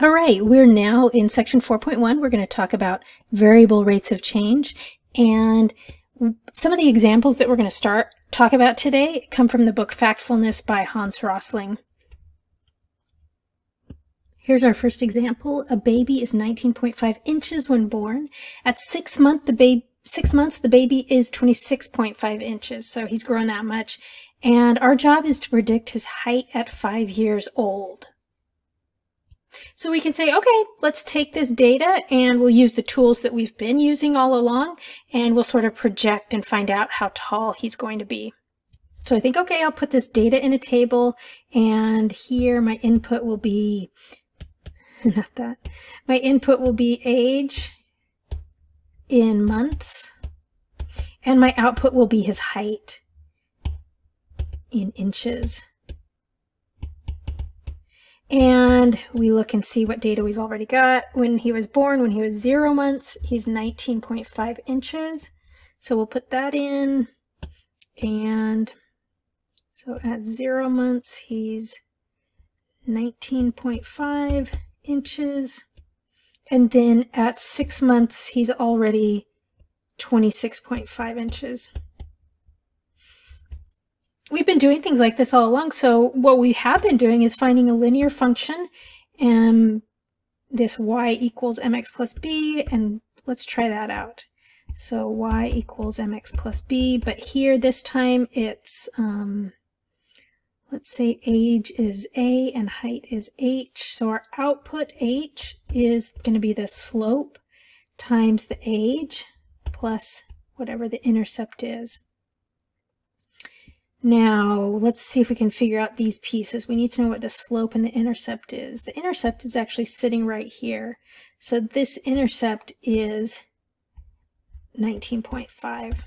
All right, we're now in section 4.1. We're going to talk about variable rates of change. And some of the examples that we're going to talk about today come from the book Factfulness by Hans Rosling. Here's our first example. A baby is 19.5 inches when born. At 6 months, the baby is 26.5 inches. So he's grown that much. And our job is to predict his height at 5 years old. So we can say, okay, let's take this data and we'll use the tools that we've been using all along, and we'll sort of project and find out how tall he's going to be. So I think, okay, I'll put this data in a table, and here my input will be, not that, my input will be age in months, and my output will be his height in inches. And we look and see what data we've already got. When he was born, when he was 0 months, he's 19.5 inches. So we'll put that in. And so at 0 months, he's 19.5 inches. And then at 6 months, he's already 26.5 inches. We've been doing things like this all along, so what we have been doing is finding a linear function, and this y equals mx plus b, and let's try that out. So y equals mx plus b, but here this time it's, let's say age is a and height is h, so our output h is going to be the slope times the age plus whatever the intercept is. Now, let's see if we can figure out these pieces. We need to know what the slope and the intercept is. The intercept is actually sitting right here. So this intercept is 19.5.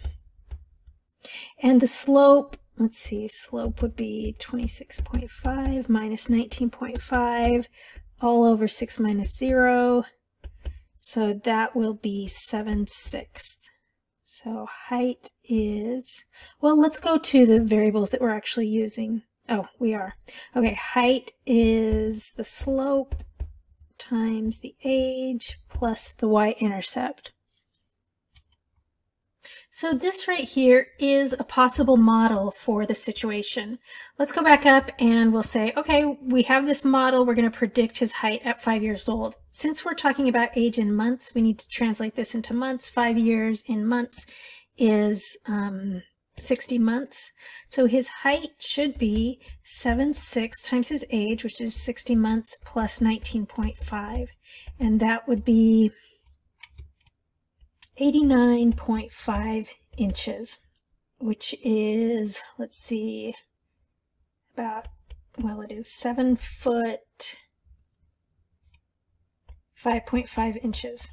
And the slope, let's see, slope would be 26.5 minus 19.5 all over 6 minus 0. So that will be 7/6. So height is, well, let's go to the variables that we're actually using. Oh, we are. Okay, height is the slope times the age plus the y-intercept. So this right here is a possible model for the situation. Let's go back up and we'll say, okay, we have this model. We're going to predict his height at 5 years old. Since we're talking about age in months, we need to translate this into months. 5 years in months is 60 months. So his height should be 7/6 times his age, which is 60 months, plus 19.5. And that would be 89.5 inches, which is, let's see, about, well, it is 7 foot, 5.5 inches.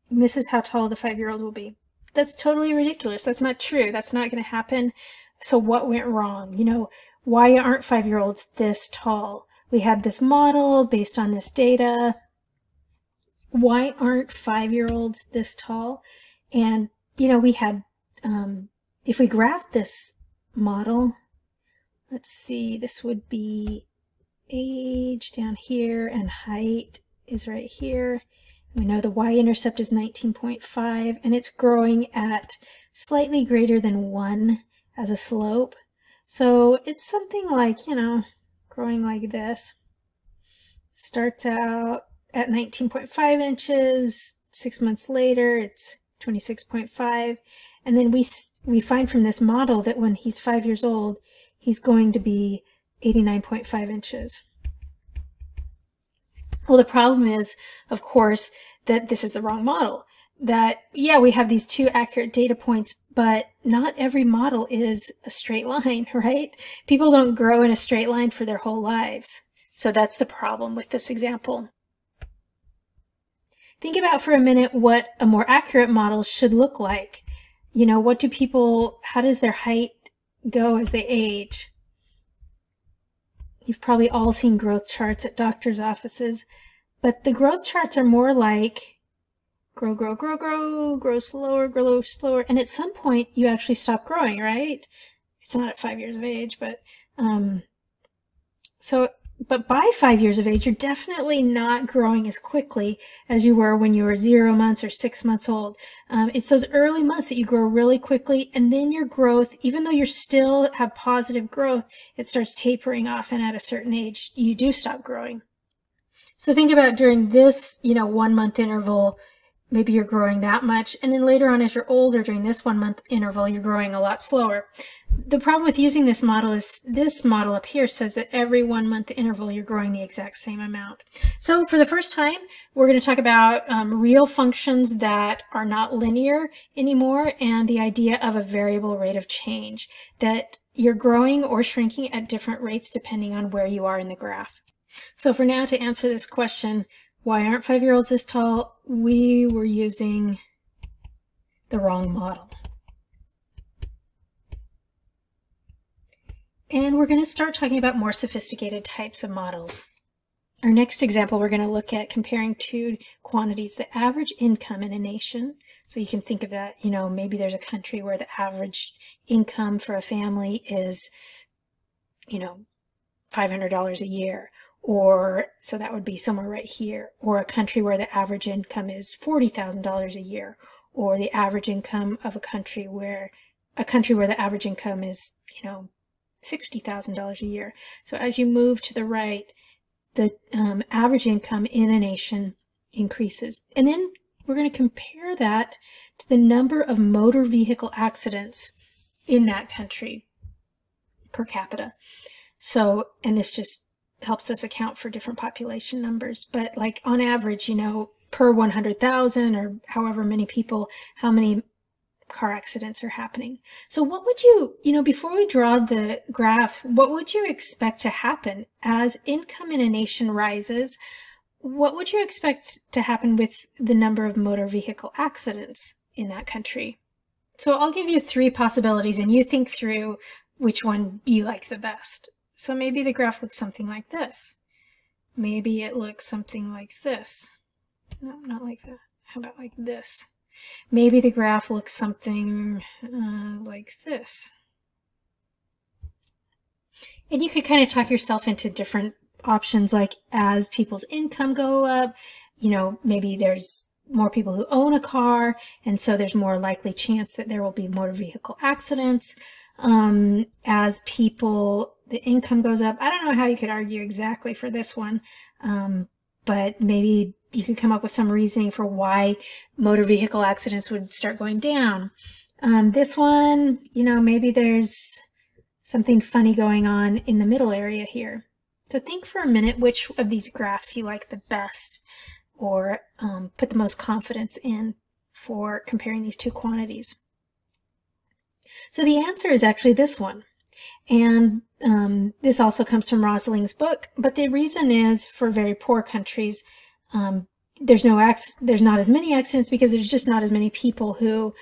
And this is how tall the 5-year-old will be. That's totally ridiculous. That's not true. That's not going to happen. So what went wrong? You know, why aren't 5-year-olds this tall? We had this model based on this data. Why aren't 5-year-olds this tall? And, you know, we had, if we graph this model, let's see, this would be age down here and height is right here. We know the y-intercept is 19.5 and it's growing at slightly greater than 1 as a slope. So it's something like, you know, growing like this. Starts out at 19.5 inches, 6 months later it's 26.5, and then we find from this model that when he's 5 years old, he's going to be 89.5 inches. Well, the problem is, of course, that this is the wrong model. That, yeah, we have these two accurate data points, but not every model is a straight line, right? People don't grow in a straight line for their whole lives. So that's the problem with this example. Think about for a minute what a more accurate model should look like. You know, what do people, how does their height go as they age? You've probably all seen growth charts at doctors' offices, but the growth charts are more like grow, grow, grow, grow, grow slower, and at some point you actually stop growing, right? It's not at 5 years of age, but so But by 5 years of age, you're definitely not growing as quickly as you were when you were 0 months or 6 months old. It's those early months that you grow really quickly, and then your growth, even though you still have positive growth, it starts tapering off, and at a certain age, you do stop growing. So think about during this, 1 month interval, maybe you're growing that much, and then later on as you're older, during this 1 month interval, you're growing a lot slower. The problem with using this model is this model up here says that every 1 month interval you're growing the exact same amount. So for the first time, we're going to talk about real functions that are not linear anymore, and the idea of a variable rate of change, that you're growing or shrinking at different rates depending on where you are in the graph. So for now, to answer this question, why aren't 5-year-olds this tall? We were using the wrong model. And we're going to start talking about more sophisticated types of models. Our next example, we're going to look at comparing two quantities, the average income in a nation. So you can think of that, maybe there's a country where the average income for a family is, $500 a year. Or, so that would be somewhere right here, or a country where the average income is $40,000 a year, or the average income of a country where the average income is, $60,000 a year. So as you move to the right, the average income in a nation increases. And then we're going to compare that to the number of motor vehicle accidents in that country per capita. So, and this just helps us account for different population numbers, but like on average, per 100,000 or however many people, how many car accidents are happening. So what would you, before we draw the graph, what would you expect to happen as income in a nation rises? What would you expect to happen with the number of motor vehicle accidents in that country? So I'll give you 3 possibilities and you think through which one you like the best. So maybe the graph looks something like this. Maybe it looks something like this. No, not like that. How about like this? Maybe the graph looks something like this. And you could kind of talk yourself into different options, like as people's income go up, maybe there's more people who own a car, and so there's more likely chance that there will be motor vehicle accidents. As the income goes up. I don't know how you could argue exactly for this one, but maybe you could come up with some reasoning for why motor vehicle accidents would start going down. This one, maybe there's something funny going on in the middle area here. So think for a minute which of these graphs you like the best, or put the most confidence in for comparing these two quantities. So the answer is actually this one. And this also comes from Rosling's book, but the reason is for very poor countries, there's not as many accidents because there's just not as many people who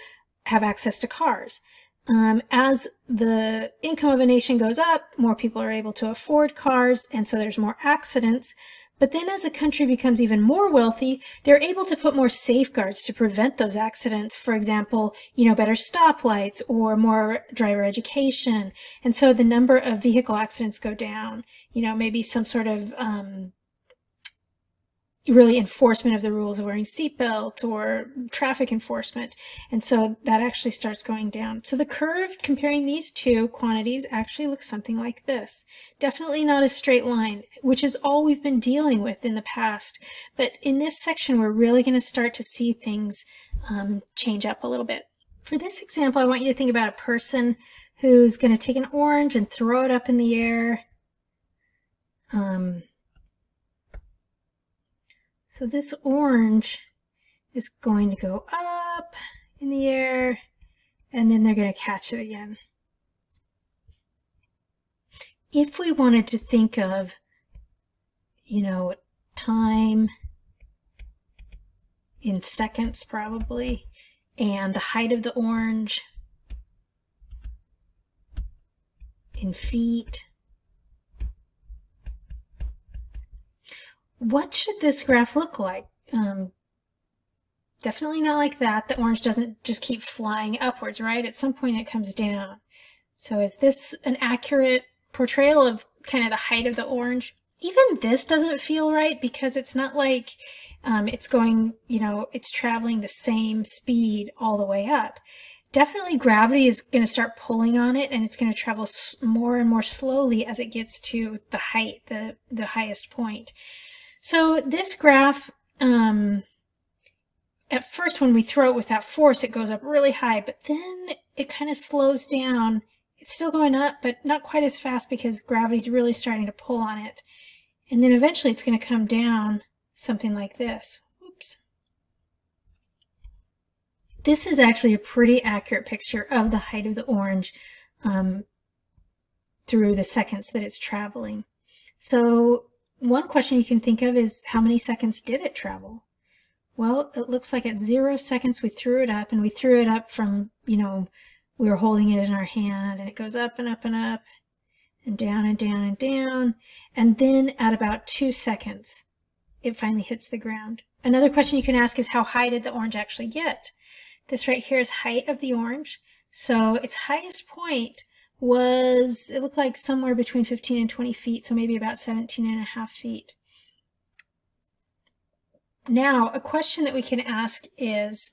have access to cars. As the income of a nation goes up, more people are able to afford cars, and so there's more accidents. But then as a country becomes even more wealthy, they're able to put more safeguards to prevent those accidents. For example, better stoplights or more driver education. And so the number of vehicle accidents go down. Maybe some sort of really enforcement of the rules of wearing seatbelts or traffic enforcement. And so that actually starts going down. So the curve comparing these two quantities actually looks something like this. Definitely not a straight line, which is all we've been dealing with in the past. But in this section, we're really going to start to see things change up a little bit. For this example, I want you to think about a person who's going to take an orange and throw it up in the air. So this orange is going to go up in the air, and then they're going to catch it again. If we wanted to think of, time in seconds probably, and the height of the orange in feet, what should this graph look like? Definitely not like that. The orange doesn't just keep flying upwards, right? At some point it comes down. So is this an accurate portrayal of kind of the height of the orange? Even this doesn't feel right because it's not like it's going, it's traveling the same speed all the way up. Definitely gravity is going to start pulling on it, and it's going to travel more and more slowly as it gets to the height, the highest point. So this graph, at first when we throw it with that force, it goes up really high, but then it kind of slows down. It's still going up, but not quite as fast because gravity's really starting to pull on it. And then eventually it's going to come down something like this. Oops. This is actually a pretty accurate picture of the height of the orange through the seconds that it's traveling. So one question you can think of is, how many seconds did it travel? Well, it looks like at 0 seconds we threw it up, and we threw it up from, we were holding it in our hand, and it goes up and up and up and down and down and down. And then at about 2 seconds, it finally hits the ground. Another question you can ask is, how high did the orange actually get? This right here is height of the orange. So its highest point was, it looked like somewhere between 15 and 20 feet, so maybe about 17.5 feet. Now, a question that we can ask is,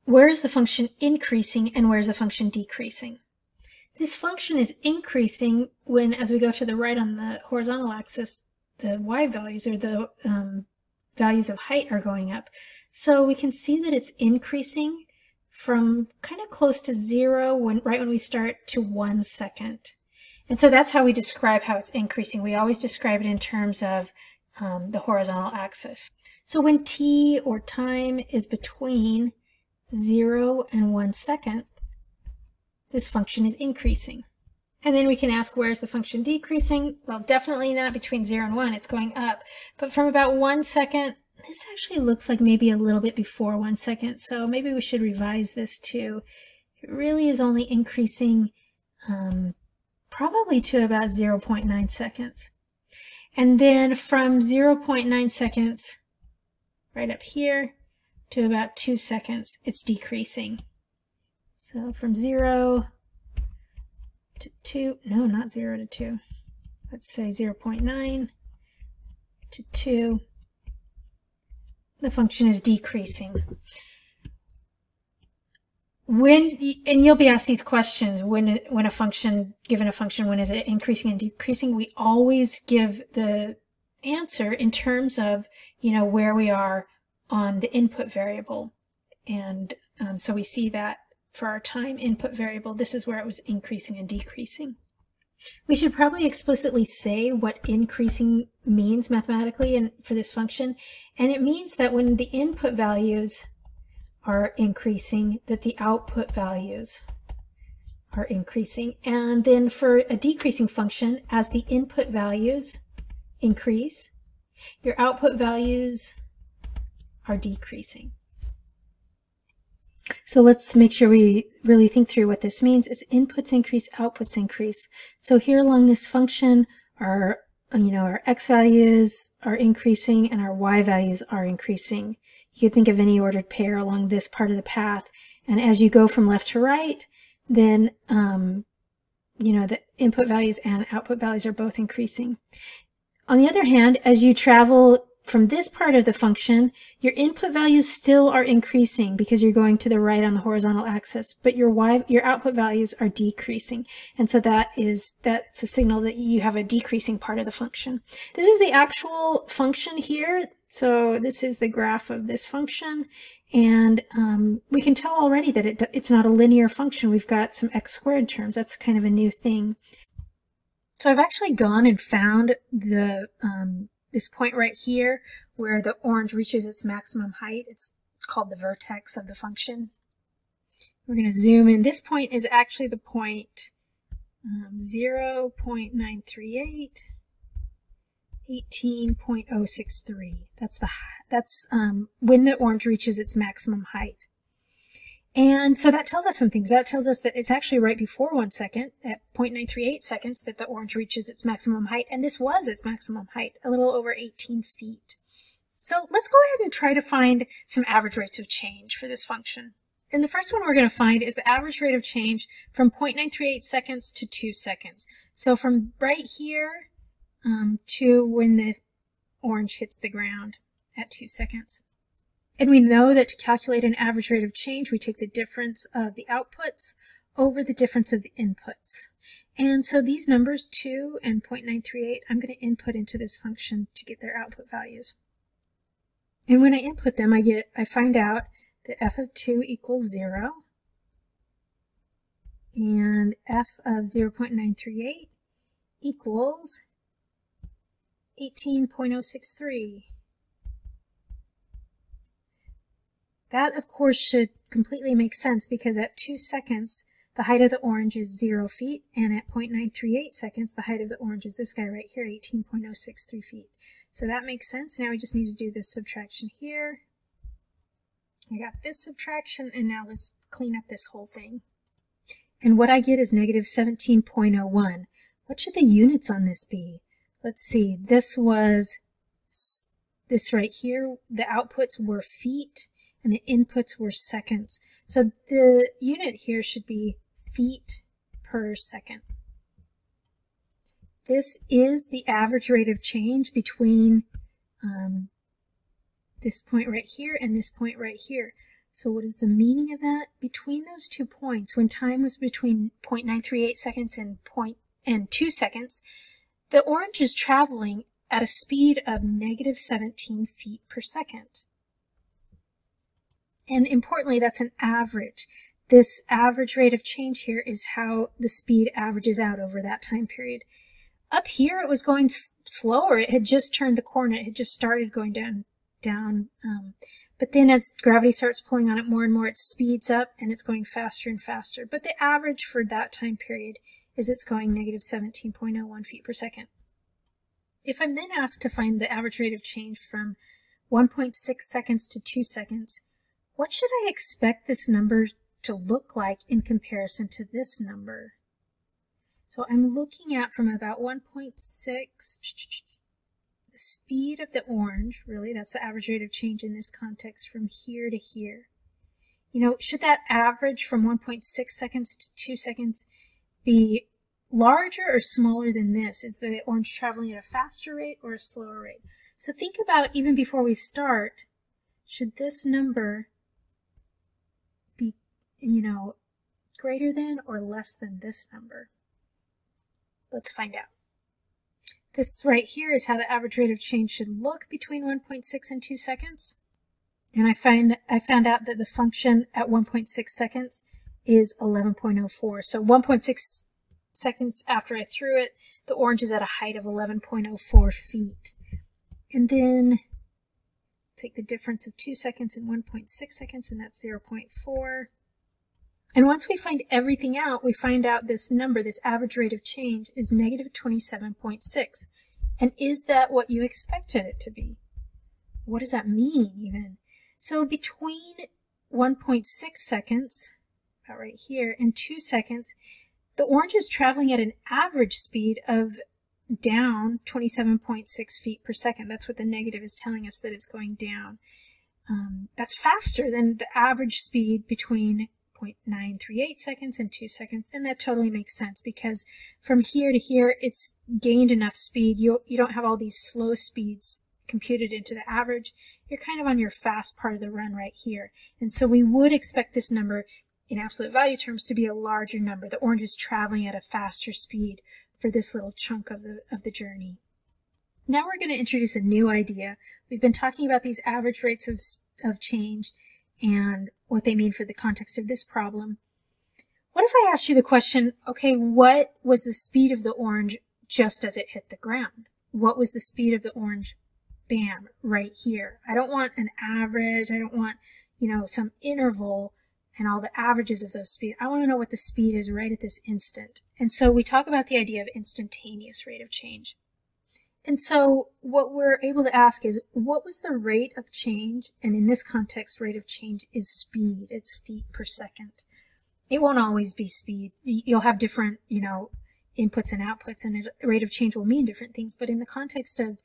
where is the function increasing and where is the function decreasing? This function is increasing when, as we go to the right on the horizontal axis, the y values, or the values of height, are going up. So we can see that it's increasing from kind of close to 0 right when we start to 1 second. And so that's how we describe how it's increasing. We always describe it in terms of the horizontal axis. So when t, or time, is between 0 and 1 second, this function is increasing. And then we can ask, where's the function decreasing? Well, definitely not between 0 and 1, it's going up. But from about 1 second, this actually looks like maybe a little bit before 1 second, so maybe we should revise this too. It really is only increasing probably to about 0.9 seconds. And then from 0.9 seconds, right up here, to about 2 seconds, it's decreasing. So from 0 to 2, no, not 0 to 2. Let's say 0.9 to 2. The function is decreasing. And you'll be asked these questions, when a function, given a function, when is it increasing and decreasing? We always give the answer in terms of, where we are on the input variable. And so we see that for our time input variable, this is where it was increasing and decreasing. We should probably explicitly say what increasing means mathematically and for this function. And it means that when the input values are increasing, that the output values are increasing. And then for a decreasing function, as the input values increase, your output values are decreasing. So let's make sure we really think through what this means. As inputs increase, outputs increase. So here along this function, our x values are increasing and our y values are increasing. You could think of any ordered pair along this part of the path. And as you go from left to right, then the input values and output values are both increasing. On the other hand, as you travel from this part of the function, your input values still are increasing because you're going to the right on the horizontal axis, but your output values are decreasing. And so that's a signal that you have a decreasing part of the function. This is the actual function here. So this is the graph of this function. And we can tell already that it's not a linear function. We've got some x squared terms. That's kind of a new thing. So I've actually gone and found this point right here where the orange reaches its maximum height. It's called the vertex of the function. We're going to zoom in. This point is actually the point 0.938, 18.063. That's when the orange reaches its maximum height. And so that tells us some things. That tells us that it's actually right before 1 second, at 0.938 seconds, that the orange reaches its maximum height. And this was its maximum height, a little over 18 feet. So let's go ahead and try to find some average rates of change for this function. And the first one we're going to find is the average rate of change from 0.938 seconds to 2 seconds. So from right here to when the orange hits the ground at 2 seconds. And we know that to calculate an average rate of change, we take the difference of the outputs over the difference of the inputs. And so these numbers, 2 and 0.938, I'm going to input into this function to get their output values. And when I input them, I find out that f of 2 equals 0, and f of 0.938 equals 18.063. That, of course, should completely make sense because at 2 seconds, the height of the orange is 0 feet, and at 0.938 seconds, the height of the orange is this guy right here, 18.063 feet. So that makes sense. Now we just need to do this subtraction here. I got this subtraction, and now let's clean up this whole thing. And what I get is negative 17.01. What should the units on this be? Let's see, this was this right here. The outputs were feet, and the inputs were seconds. So the unit here should be feet per second. This is the average rate of change between this point right here and this point right here. So what is the meaning of that? Between those 2 points, when time was between 0.938 seconds and 2 seconds, the orange is traveling at a speed of negative 17 feet per second. And importantly, that's an average. This average rate of change here is how the speed averages out over that time period. Up here, it was going slower. It had just turned the corner. It had just started going down. But then as gravity starts pulling on it more and more, it speeds up and it's going faster and faster. But the average for that time period is it's going negative 17.01 feet per second. If I'm then asked to find the average rate of change from 1.6 seconds to 2 seconds, what should I expect this number to look like in comparison to this number? So I'm looking at from about 1.6, the speed of the orange, really, that's the average rate of change in this context from here to here. You know, should that average from 1.6 seconds to 2 seconds be larger or smaller than this? Is the orange traveling at a faster rate or a slower rate? So think about, even before we start, should this number be, you know, greater than or less than this number? Let's find out. This right here is how the average rate of change should look between 1.6 and 2 seconds. And I found out that the function at 1.6 seconds is 11.04. So 1.6 seconds after I threw it, the orange is at a height of 11.04 feet. And then take the difference of 2 seconds and 1.6 seconds, and that's 0.4. And once we find everything out, we find out this number, this average rate of change, is negative 27.6. And is that what you expected it to be? What does that mean, even? So between 1.6 seconds, about right here, and 2 seconds, the orange is traveling at an average speed of down 27.6 feet per second. That's what the negative is telling us, that it's going down. That's faster than the average speed between 0.938 seconds and 2 seconds, and that totally makes sense because from here to here it's gained enough speed. You don't have all these slow speeds computed into the average. You're kind of on your fast part of the run right here, and so we would expect this number in absolute value terms to be a larger number. The orange is traveling at a faster speed for this little chunk of the journey. Now we're going to introduce a new idea. We've been talking about these average rates of change and what they mean for the context of this problem. What if I asked you the question, okay, what was the speed of the orange just as it hit the ground? What was the speed of the orange, bam, right here? I don't want an average. I don't want, you know, some interval and all the averages of those speed. I want to know what the speed is right at this instant. And so we talk about the idea of instantaneous rate of change. And so what we're able to ask is, what was the rate of change? And in this context, rate of change is speed. It's feet per second. It won't always be speed. You'll have different, you know, inputs and outputs, and rate of change will mean different things. But in the context of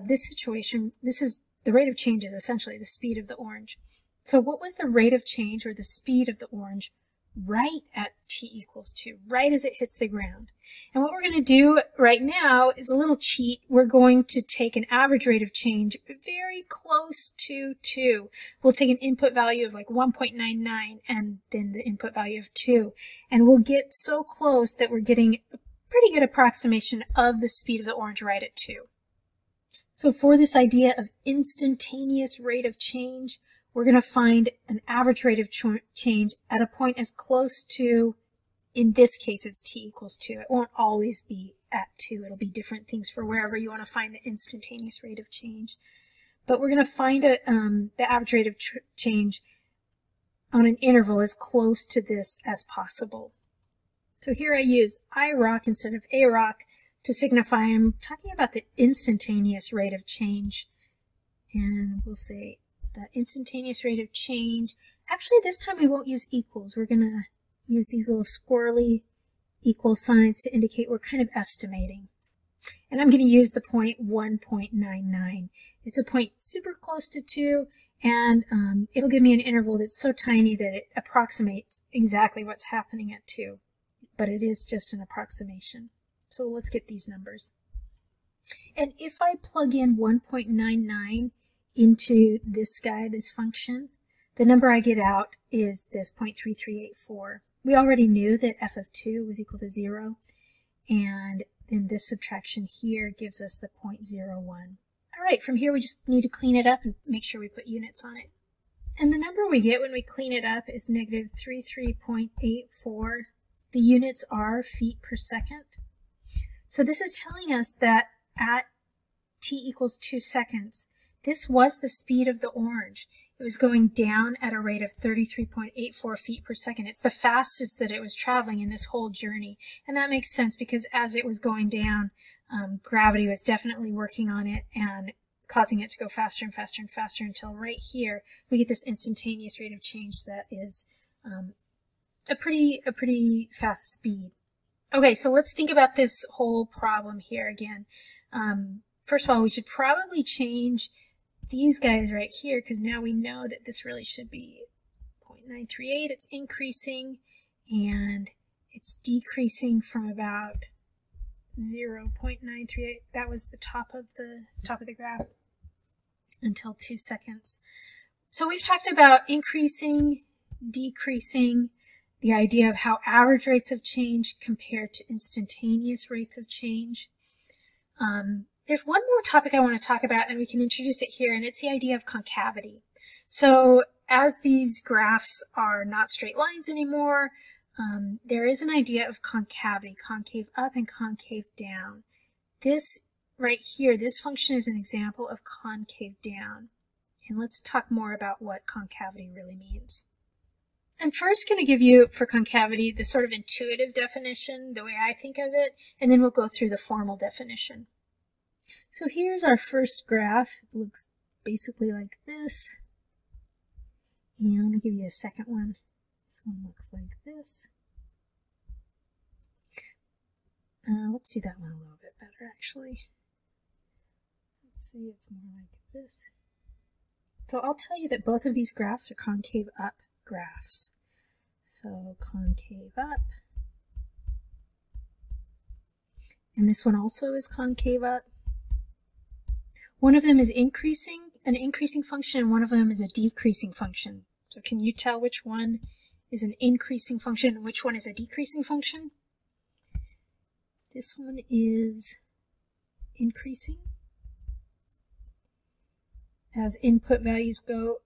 this situation, this is the rate of change is essentially the speed of the orange. So what was the rate of change or the speed of the orange right at t equals 2, right as it hits the ground? And what we're going to do right now is a little cheat. We're going to take an average rate of change very close to 2. We'll take an input value of like 1.99 and then the input value of 2. And we'll get so close that we're getting a pretty good approximation of the speed of the orange right at 2. So for this idea of instantaneous rate of change, we're going to find an average rate of change at a point as close to, in this case, it's t equals 2. It won't always be at 2. It'll be different things for wherever you want to find the instantaneous rate of change. But we're going to find the average rate of change on an interval as close to this as possible. So here I use I rock instead of a rock to signify I'm talking about the instantaneous rate of change. And we'll say the instantaneous rate of change. Actually, this time we won't use equals. We're going to use these little squirrely equal signs to indicate we're kind of estimating. And I'm going to use the point 1.99. It's a point super close to 2, and it'll give me an interval that's so tiny that it approximates exactly what's happening at 2. But it is just an approximation. So let's get these numbers. And if I plug in 1.99 into this guy, this function, the number I get out is this 0.3384. We already knew that f of 2 was equal to 0, and then this subtraction here gives us the 0.01. All right, from here we just need to clean it up and make sure we put units on it. And the number we get when we clean it up is negative 33.84. The units are feet per second. So this is telling us that at t equals 2 seconds, this was the speed of the orange. It was going down at a rate of 33.84 feet per second. It's the fastest that it was traveling in this whole journey. And that makes sense because as it was going down, gravity was definitely working on it and causing it to go faster and faster and faster until right here we get this instantaneous rate of change that is a pretty fast speed. Okay, so let's think about this whole problem here again. First of all, we should probably change these guys right here because now we know that this really should be 0.938. It's increasing and it's decreasing from about 0.938. That was the top of the graph until 2 seconds. So we've talked about increasing, decreasing, the idea of how average rates of change compare to instantaneous rates of change. There's one more topic I want to talk about, and we can introduce it here, and it's the idea of concavity. So as these graphs are not straight lines anymore, there is an idea of concavity, concave up and concave down. This right here, this function is an example of concave down. And let's talk more about what concavity really means. I'm first going to give you, for concavity, the sort of intuitive definition, the way I think of it, and then we'll go through the formal definition. So here's our first graph. It looks basically like this. And let me give you a second one. This one looks like this. Let's do that one a little bit better, actually. Let's see, it's more like this. So I'll tell you that both of these graphs are concave up graphs. So concave up. And this one also is concave up. One of them is increasing, an increasing function, and one of them is a decreasing function. So can you tell which one is an increasing function and which one is a decreasing function? This one is increasing. As input values go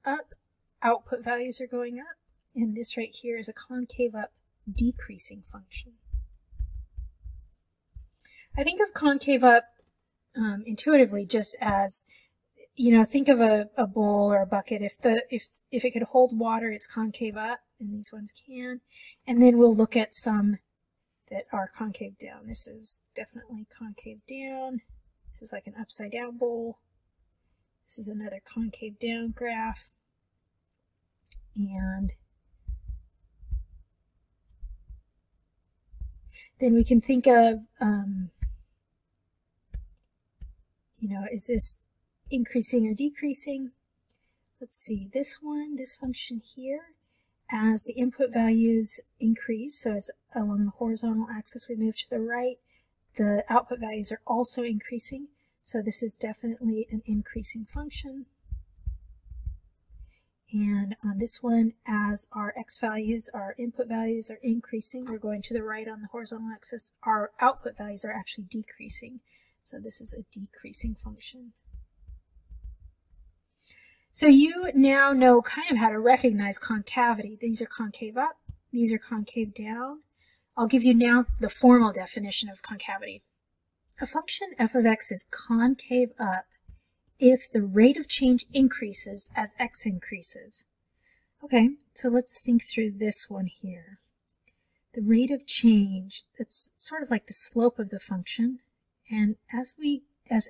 up, output values are going up. And this right here is a concave up decreasing function. I think of concave up intuitively just as, you know, think of a bowl or a bucket. If it could hold water, it's concave up, and these ones can. And then we'll look at some that are concave down. This is definitely concave down. This is like an upside down bowl. This is another concave down graph. And then we can think of, you know, is this increasing or decreasing? let's see, this function here, as the input values increase, so as along the horizontal axis we move to the right, the output values are also increasing. So this is definitely an increasing function. And on this one, as our x values, our input values are increasing, we're going to the right on the horizontal axis, our output values are actually decreasing. So this is a decreasing function. So you now know kind of how to recognize concavity. These are concave up, these are concave down. I'll give you now the formal definition of concavity. A function f of x is concave up if the rate of change increases as x increases. Okay, so let's think through this one here. The rate of change, that's sort of like the slope of the function, and as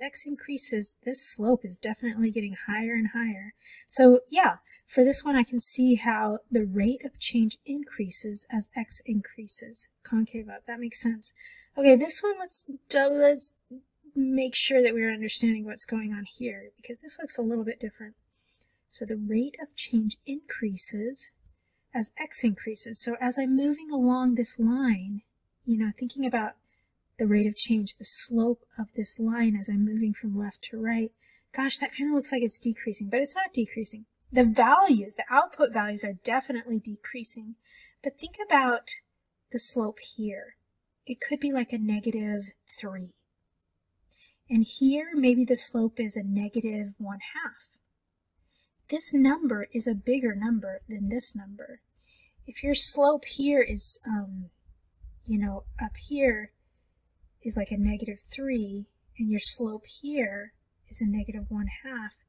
x increases, this slope is definitely getting higher and higher. So yeah, for this one I can see how the rate of change increases as x increases. Concave up, that makes sense. Okay, this one, let's make sure that we're understanding what's going on here, because this looks a little bit different. So the rate of change increases as x increases. So as I'm moving along this line, you know, thinking about the rate of change, the slope of this line as I'm moving from left to right, gosh, that kind of looks like it's decreasing, but it's not decreasing. The values, the output values are definitely decreasing, but think about the slope here. It could be like a -3. And here, maybe the slope is a -1/2. This number is a bigger number than this number. If your slope here is, you know, up here is like a -3, and your slope here is a -1/2,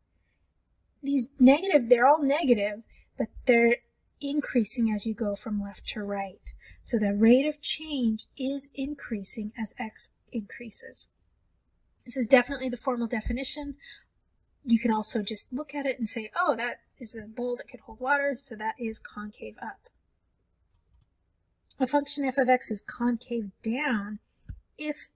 these negative, they're all negative, but they're increasing as you go from left to right. So the rate of change is increasing as x increases. This is definitely the formal definition. You can also just look at it and say, oh, that is a bowl that could hold water, so that is concave up. A function f of x is concave down if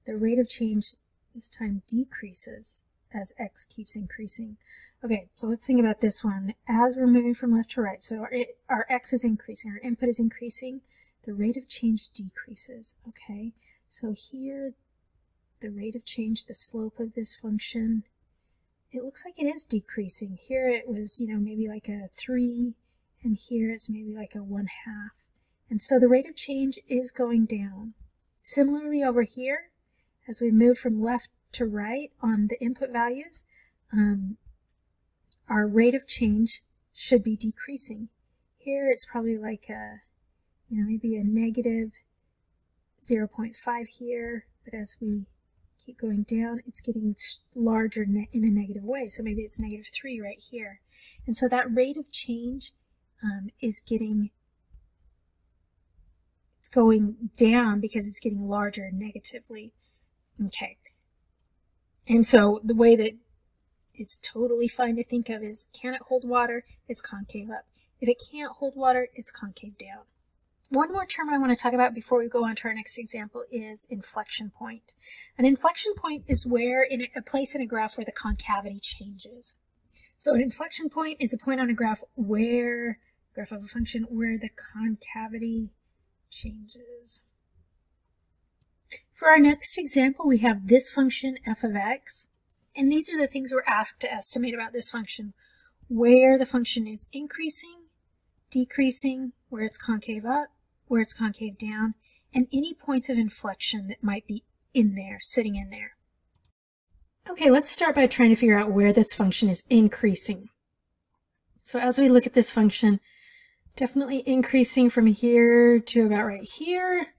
the rate of change this time decreases as x keeps increasing. Okay, so let's think about this one. As we're moving from left to right, so our x is increasing, our input is increasing, the rate of change decreases. Okay, so here the rate of change, the slope of this function, it looks like it is decreasing. Here it was, you know, maybe like a 3, and here it's maybe like a 1/2. And so the rate of change is going down. Similarly over here, as we move from left to right on the input values, our rate of change should be decreasing. Here it's probably like a, you know, maybe a -0.5 here, but as we keep going down, it's getting larger in a negative way. So maybe it's -3 right here. And so that rate of change is going down because it's getting larger negatively. Okay. And so the way that it's totally fine to think of is, can it hold water? It's concave up. If it can't hold water, it's concave down. One more term I want to talk about before we go on to our next example is inflection point. An inflection point is where, in a place in a graph where the concavity changes. So an inflection point is a point on a graph of a function where the concavity changes. For our next example, we have this function f of x, and these are the things we're asked to estimate about this function: where the function is increasing, decreasing, where it's concave up, where it's concave down, and any points of inflection that might be in there, sitting in there. Okay, let's start by trying to figure out where this function is increasing. So as we look at this function, definitely increasing from here to about right here.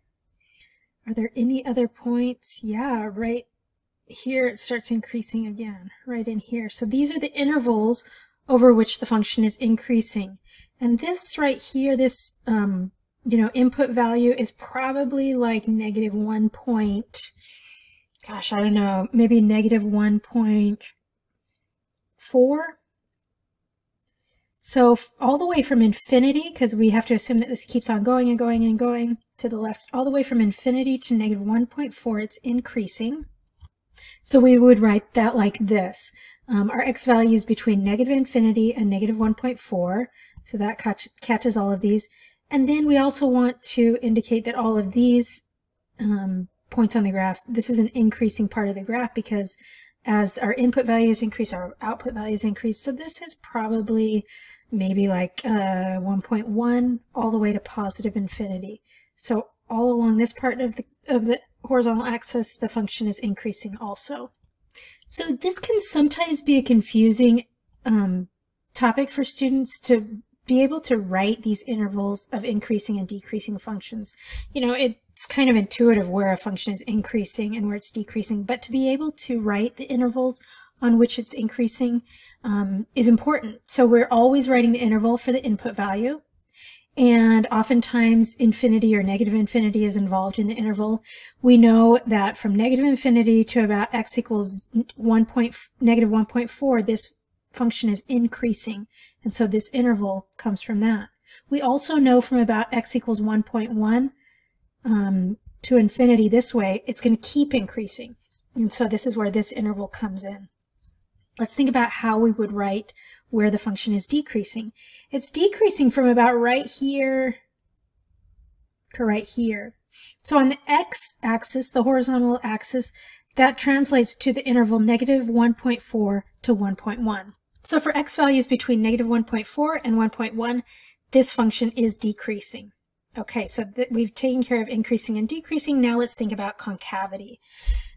Are there any other points? Yeah, right here it starts increasing again, right in here. So these are the intervals over which the function is increasing. And this right here, this input value is probably like -1 point, gosh, I don't know, maybe -1.4. So all the way from infinity, because we have to assume that this keeps on going and going and going to the left, all the way from infinity to -1.4, it's increasing. So we would write that like this. Our x values between negative infinity and negative 1.4. So that catches all of these. And then we also want to indicate that all of these points on the graph, this is an increasing part of the graph because as our input values increase, our output values increase. So this is probably maybe like 1.1 all the way to positive infinity. So all along this part of the horizontal axis, the function is increasing also. So this can sometimes be a confusing topic for students to be able to write these intervals of increasing and decreasing functions. You know, it's kind of intuitive where a function is increasing and where it's decreasing, but to be able to write the intervals on which it's increasing is important. So we're always writing the interval for the input value, and oftentimes infinity or negative infinity is involved in the interval. We know that from negative infinity to about x equals negative 1.4, this function is increasing, and so this interval comes from that. We also know from about x equals 1.1 to infinity this way, it's going to keep increasing, and so this is where this interval comes in. Let's think about how we would write where the function is decreasing. It's decreasing from about right here to right here. So on the x-axis, the horizontal axis, that translates to the interval negative 1.4 to 1.1. So for x values between negative 1.4 and 1.1, this function is decreasing. Okay, so we've taken care of increasing and decreasing. Now let's think about concavity.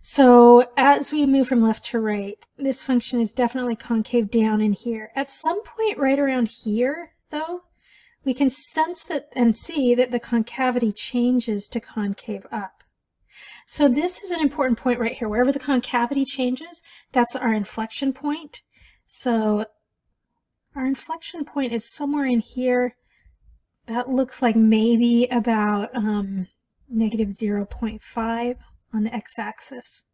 So as we move from left to right, this function is definitely concave down in here. At some point right around here, though, we can sense that and see that the concavity changes to concave up. So this is an important point right here. Wherever the concavity changes, that's our inflection point. So our inflection point is somewhere in here. That looks like maybe about negative 0.5 on the x-axis.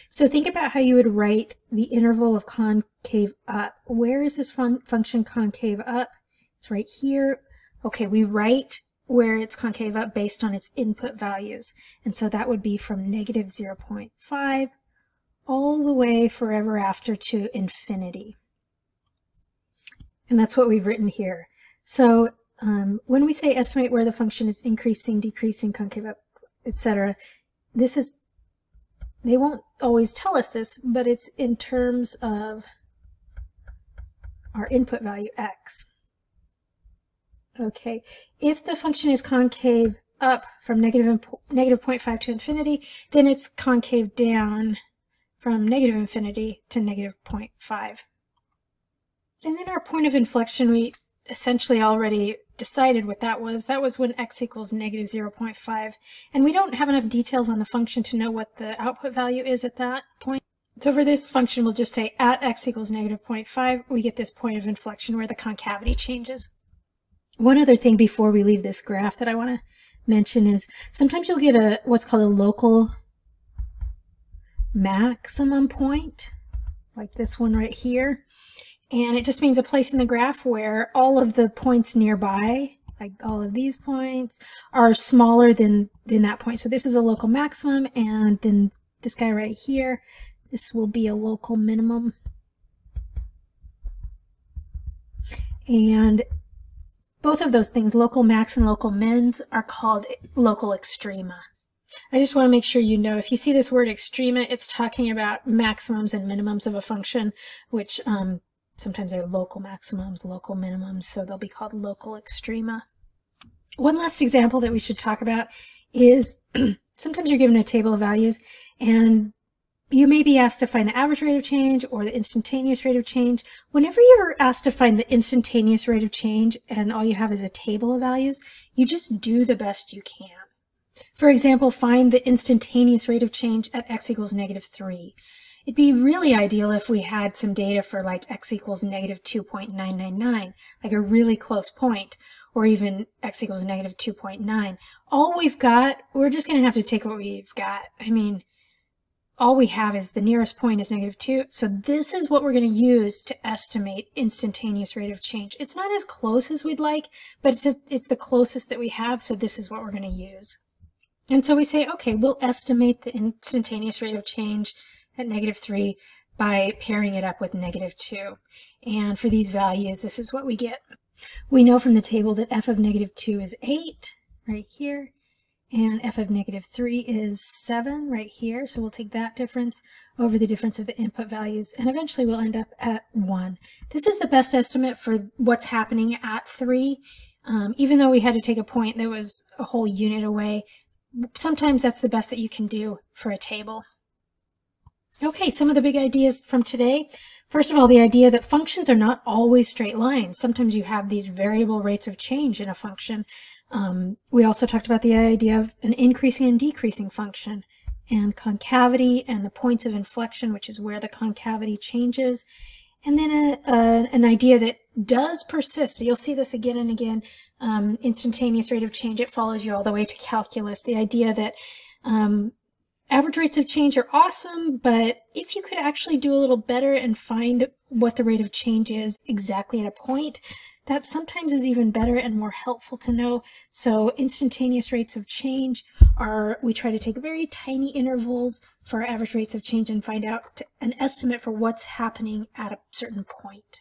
So think about how you would write the interval of concave up. Where is this function concave up? It's right here. Okay, we write where it's concave up based on its input values. And so that would be from negative 0.5 all the way forever after to infinity. And that's what we've written here. So when we say estimate where the function is increasing, decreasing, concave up, etc., this is, they won't always tell us this, but it's in terms of our input value x. Okay, if the function is concave up from negative 0.5 to infinity, then it's concave down from negative infinity to negative 0.5. And then our point of inflection, we essentially already decided what that was. That was when x equals negative 0.5. And we don't have enough details on the function to know what the output value is at that point. So for this function, we'll just say at x equals negative 0.5, we get this point of inflection where the concavity changes. One other thing before we leave this graph that I want to mention is sometimes you'll get what's called a local maximum point, like this one right here. And it just means a place in the graph where all of the points nearby, like all of these points, are smaller than that point. So this is a local maximum, and then this guy right here, this will be a local minimum. And both of those things, local max and local mins, are called local extrema. I just want to make sure you know, if you see this word extrema, it's talking about maximums and minimums of a function, which sometimes they're local maximums, local minimums, so they'll be called local extrema. One last example that we should talk about is sometimes you're given a table of values and you may be asked to find the average rate of change or the instantaneous rate of change. Whenever you're asked to find the instantaneous rate of change and all you have is a table of values, you just do the best you can. For example, find the instantaneous rate of change at x equals negative 3. It'd be really ideal if we had some data for like x equals negative 2.999, like a really close point, or even x equals negative 2.9. All we've got, we're just going to have to take what we've got. I mean, all we have is the nearest point is negative 2, so this is what we're going to use to estimate instantaneous rate of change. It's not as close as we'd like, but it's the closest that we have, so this is what we're going to use. And so we say, okay, we'll estimate the instantaneous rate of change at negative 3 by pairing it up with -2. And for these values, this is what we get. We know from the table that f of -2 is 8 right here, and f of -3 is 7 right here. So we'll take that difference over the difference of the input values, and eventually we'll end up at 1. This is the best estimate for what's happening at 3. Even though we had to take a point that was a whole unit away, sometimes that's the best that you can do for a table. Okay, some of the big ideas from today. First of all, the idea that functions are not always straight lines. Sometimes you have these variable rates of change in a function. We also talked about the idea of an increasing and decreasing function, and concavity and the points of inflection, which is where the concavity changes. And then an idea that does persist. So you'll see this again and again. Instantaneous rate of change, it follows you all the way to calculus. The idea that average rates of change are awesome, but if you could actually do a little better and find what the rate of change is exactly at a point, that sometimes is even better and more helpful to know. So instantaneous rates of change are, we try to take very tiny intervals for our average rates of change and find out an estimate for what's happening at a certain point.